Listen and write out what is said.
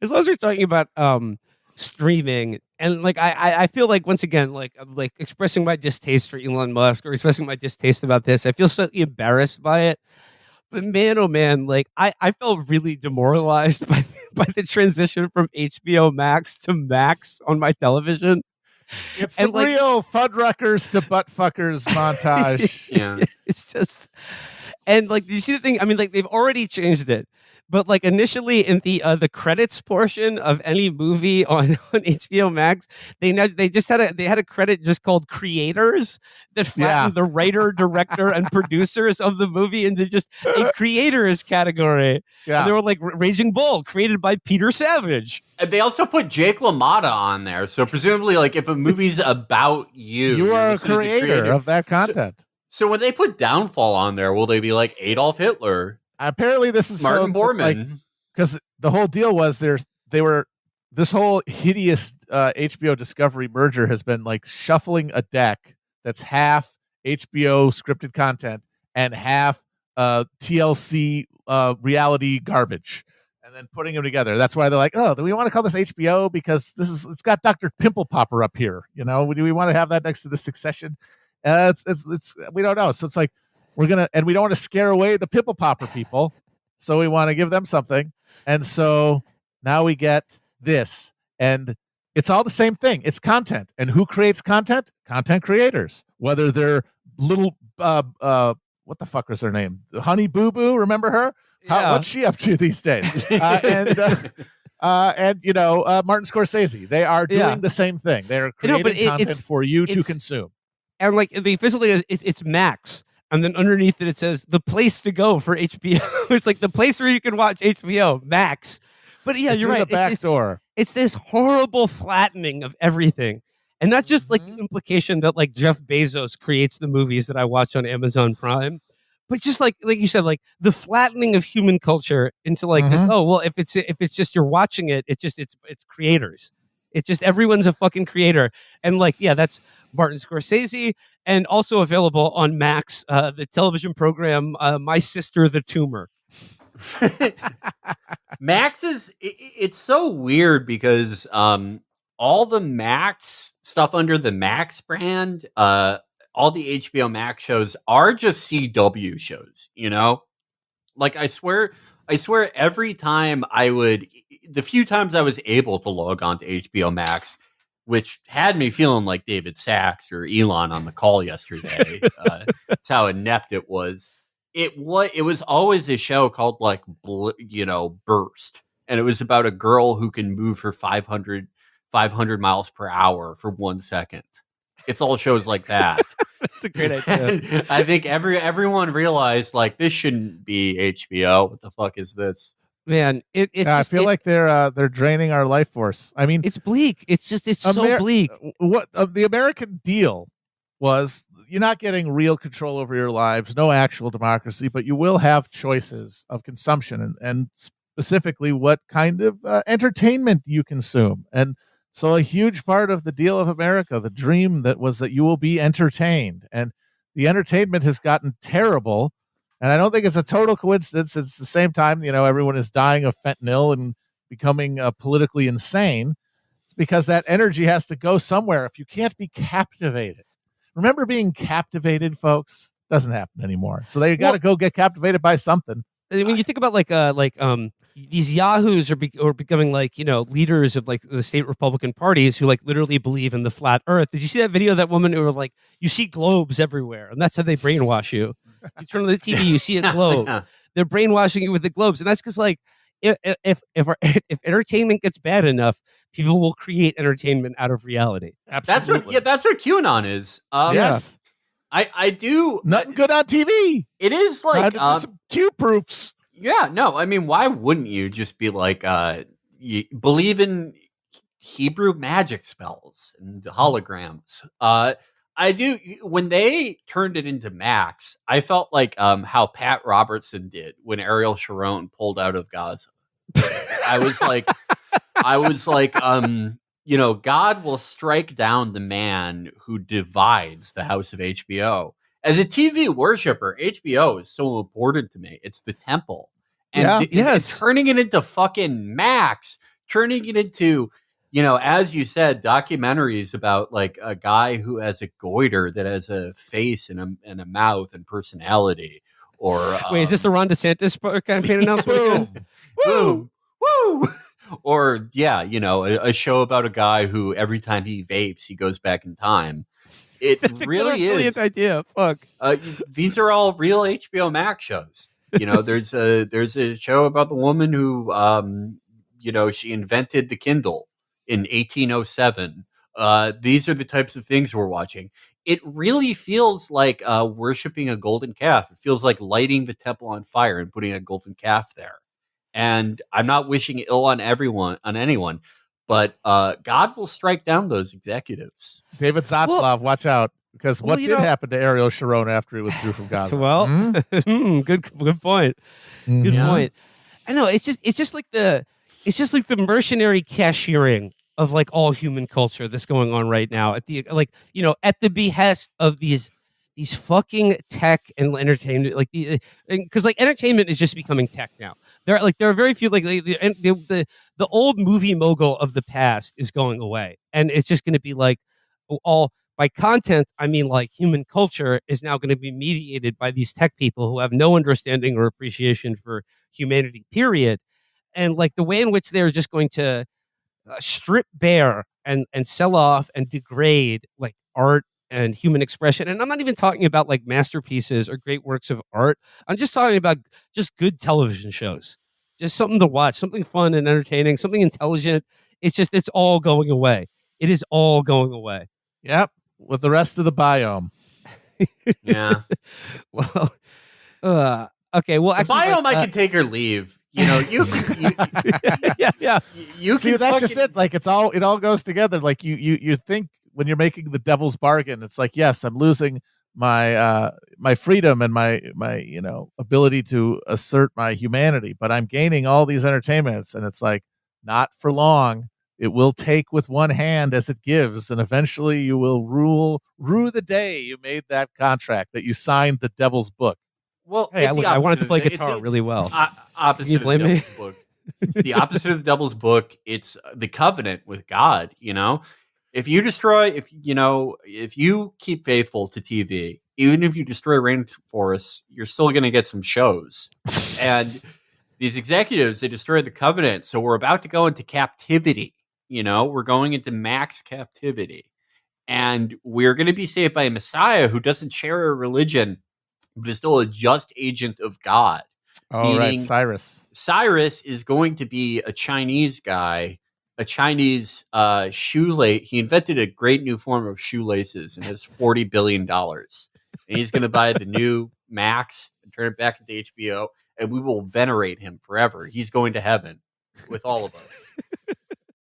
as long as we're talking about streaming, and like I feel like once again, like I'm like expressing my distaste for Elon Musk or expressing my distaste about this. I feel slightly embarrassed by it. But man, oh man, like I felt really demoralized by the transition from HBO Max to Max on my television. It's And some like real Fuddruckers to butt fuckers montage. Yeah. it's just and like you see the thing, I mean, like they've already changed it. But like initially in the credits portion of any movie on, on HBO Max, they had a credit just called creators that Yeah. flattened the writer, director, and producers of the movie into just a creators category. And they Yeah. were like Raging Bull, created by Peter Savage. And they also put Jake LaMotta on there. So presumably, like, if a movie's about you, You you're are a listed as creator of that content. So when they put Downfall on there, will they be like Adolf Hitler, Apparently, this is Martin so, Bormann? because the whole deal was this whole hideous HBO Discovery merger has been like shuffling a deck that's half HBO scripted content and half TLC reality garbage, and then putting them together. That's why they're like, oh, do we want to call this HBO because it's got Dr. Pimple Popper up here? You know, do we want to have that next to the Succession? It's we don't know. So it's like we don't want to scare away the Pimple Popper people, so we want to give them something. And so now we get this, and it's all the same thing. It's content, and who creates content? Content creators, whether they're little what the fuck was her name? Honey Boo Boo, remember her? What's she up to these days? And you know, Martin Scorsese. They are doing the same thing. They're creating content for you to consume. And like the facility, it's Max. And then underneath it says the place to go for HBO. It's like the place where you can watch HBO, Max. But yeah, you're right. The back door. It's this horrible flattening of everything. And not just like the implication that like Jeff Bezos creates the movies that I watch on Amazon Prime, but just like you said, like the flattening of human culture into like just, oh well, if it's just you're watching it, it's creators. It's just everyone's a fucking creator. And like, yeah, that's Martin Scorsese, and also available on Max, the television program My Sister the Tumor. Max it's so weird because all the Max stuff under the Max brand, all the HBO Max shows are just CW shows, you know? Like I swear every time the few times I was able to log on to HBO Max, which had me feeling like David Sachs or Elon on the call yesterday. That's how inept it was. It was always a show called like, Burst. And it was about a girl who can move her 500 miles per hour for 1 second. It's all shows like that. That's a great idea. I think everyone realized like this shouldn't be HBO. What the fuck is this? Man, I feel like they're draining our life force. I mean, it's bleak. It's so bleak. What the American deal was, you're not getting real control over your lives, no actual democracy, but you will have choices of consumption and specifically what kind of entertainment you consume. And so a huge part of the deal of America, the dream that you will be entertained, and the entertainment has gotten terrible. And I don't think it's a total coincidence. It's the same time, everyone is dying of fentanyl and becoming politically insane. It's because that energy has to go somewhere. If you can't be captivated, remember being captivated, folks? Doesn't happen anymore. So they got to go get captivated by something. When you think about these yahoos are becoming leaders of like the state Republican parties who like literally believe in the flat Earth. Did you see that video of that woman who were like, you see globes everywhere, and that's how they brainwash you. You turn on the TV, you see a globe. Yeah. They're brainwashing you with the globes, and that's because like if entertainment gets bad enough, people will create entertainment out of reality. Absolutely. That's what QAnon is. Yes. I do nothing good on TV. It is like some Q proofs. Yeah, no, I mean, why wouldn't you just be like, you believe in Hebrew magic spells and holograms? I do. When they turned it into Max, I felt like how Pat Robertson did when Ariel Sharon pulled out of Gaza. I was like, God will strike down the man who divides the house of HBO. As a TV worshiper, HBO is so important to me. It's the temple. And turning it into fucking Max turning it into, as you said, documentaries about like a guy who has a goiter that has a face and a mouth and personality, or Wait, is this the Ron DeSantis campaign announcement again? Boom. boom, woo, or a show about a guy who every time he vapes, he goes back in time. It That's a really brilliant is. idea. Fuck. These are all real HBO Max shows. There's a show about the woman who, she invented the Kindle in 1807. These are the types of things we're watching. It really feels like worshiping a golden calf. It feels like lighting the temple on fire and putting a golden calf there. And I'm not wishing ill on anyone, but God will strike down those executives. David Zaslav, watch out. Because what did happen to Ariel Sharon after he withdrew from Gaza? Well, good point. Good point. I know it's just like the mercenary cashiering of like all human culture that's going on right now at the at the behest of these fucking tech and entertainment, like because like entertainment is just becoming tech now. There are very few, like the old movie mogul of the past is going away, and it's just going to be like all by content. I mean, like human culture is now going to be mediated by these tech people who have no understanding or appreciation for humanity, period. And like the way in which they're just going to strip bare and sell off and degrade like art and human expression. And I'm not even talking about like masterpieces or great works of art. I'm just talking about just good television shows, just something to watch, something fun and entertaining, something intelligent. It's all going away. It is all going away. Yep, with the rest of the biome. Yeah. Well, okay. Well, the actually, biome I can take or leave. You yeah. You see, that's just it. Like it all goes together. Like you think when you're making the devil's bargain, it's like, yes, I'm losing my my freedom and my ability to assert my humanity, but I'm gaining all these entertainments, and it's like, not for long. It will take with one hand as it gives, and eventually you will rue the day you made that contract, that you signed the devil's book. Well, hey, I wanted to play guitar really well. Opposite Can you blame me? Book. The opposite of the devil's book. It's the covenant with God. If you destroy, if you keep faithful to TV, even if you destroy rainforests, you're still going to get some shows. And these executives, they destroyed the covenant, so we're about to go into captivity. We're going into max captivity, and we're going to be saved by a Messiah who doesn't share a religion, but is still a just agent of God. Oh, right, Cyrus. Cyrus is going to be a Chinese guy, a Chinese shoelace. He invented a great new form of shoelaces and has $40 billion. And he's going to buy the new Max and turn it back into HBO, and we will venerate him forever. He's going to heaven with all of us.